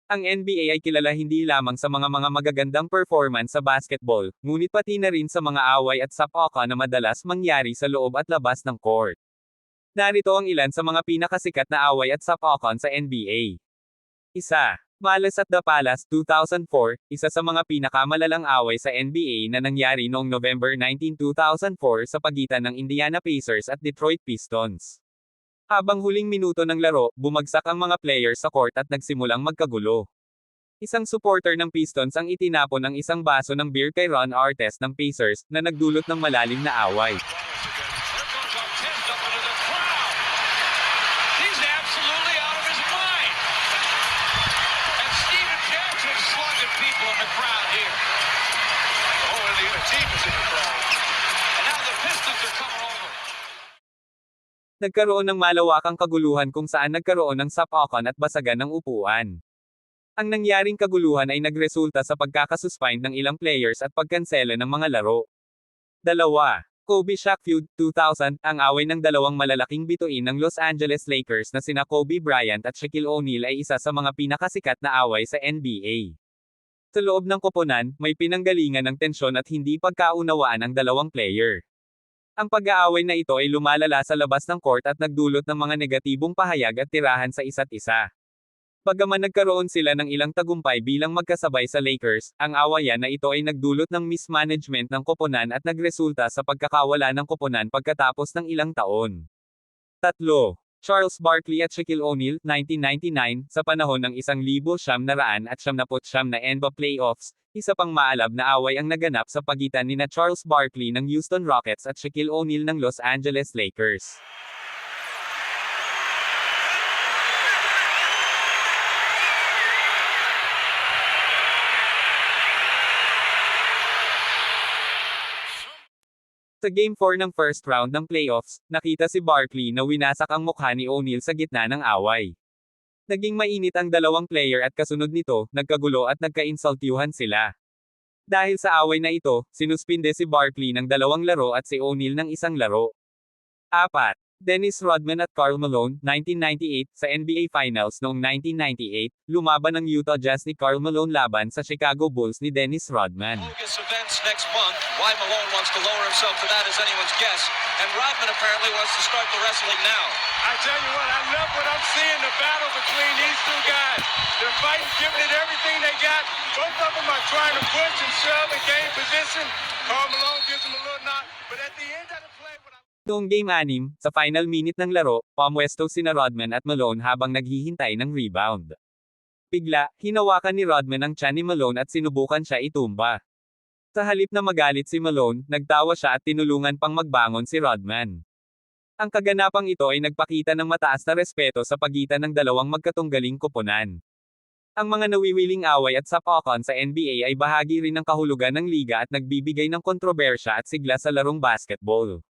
Ang NBA ay kilala hindi lamang sa mga magagandang performance sa basketball, ngunit pati na rin sa mga away at sapuaka na madalas mangyari sa loob at labas ng court. Narito ang ilan sa mga pinakasikat na away at sapuakan sa NBA. Isa. Malice at the Palace 2004, isa sa mga pinakamalalang away sa NBA na nangyari noong November 19, 2004 sa pagitan ng Indiana Pacers at Detroit Pistons. Habang huling minuto ng laro, bumagsak ang mga players sa court at nagsimulang magkagulo. Isang supporter ng Pistons ang itinapon ng isang baso ng beer kay Ron Artest ng Pacers, na nagdulot ng malalim na away. Nagkaroon ng malawakang kaguluhan kung saan nagkaroon ng sapukan at basagan ng upuan. Ang nangyaring kaguluhan ay nagresulta sa pagkakasuspend ng ilang players at pagkansela ng mga laro. 2. Kobe-Shaq feud 2000, ang away ng dalawang malalaking bituin ng Los Angeles Lakers na sina Kobe Bryant at Shaquille O'Neal ay isa sa mga pinakasikat na away sa NBA. Sa loob ng koponan, may pinanggalingan ng tensyon at hindi pagkaunawaan ang dalawang player. Ang pag-aaway na ito ay lumalala sa labas ng court at nagdulot ng mga negatibong pahayag at tirahan sa isa't isa. Bagaman nagkaroon sila ng ilang tagumpay bilang magkasabay sa Lakers, ang awayan na ito ay nagdulot ng mismanagement ng koponan at nagresulta sa pagkakawala ng koponan pagkatapos ng ilang taon. 3. Charles Barkley at Shaquille O'Neal, 1999, sa panahon ng 1999 na NBA playoffs, isa pang maalab na away ang naganap sa pagitan nina Charles Barkley ng Houston Rockets at Shaquille O'Neal ng Los Angeles Lakers. Sa Game 4 ng first round ng playoffs, nakita si Barkley na winasak ang mukha ni O'Neal sa gitna ng away. Naging mainit ang dalawang player at kasunod nito, nagkagulo at nagka-insultyuhan sila. Dahil sa away na ito, sinuspinde si Barkley ng 2 laro at si O'Neal ng 1 laro. 4. Dennis Rodman at Karl Malone, 1998, sa NBA Finals noong 1998, lumaban ang Utah Jazz ni Karl Malone laban sa Chicago Bulls ni Dennis Rodman. Next month, why Malone wants to lower himself to that is anyone's guess, and Rodman apparently wants to start the wrestling now. I tell you what I'm seeing, the battle between these two guys. They're fighting, giving it everything they got. Both of them are trying to push and shove and gain position. Karl Malone gives him a little knock, but at the end of the play, Noong Game 6, sa final minute ng laro, pumwesto sina Rodman at Malone habang naghihintay ng rebound. Bigla, hinawakan ni Rodman ang tiyan ni Malone at sinubukan siya itumba. Sa halip na magalit si Malone, nagtawa siya at tinulungan pang magbangon si Rodman. Ang kaganapang ito ay nagpakita ng mataas na respeto sa pagitan ng dalawang magkatunggaling koponan. Ang mga nawiwiling away at sapukan sa NBA ay bahagi rin ng kahulugan ng liga at nagbibigay ng kontrobersya at sigla sa larong basketball.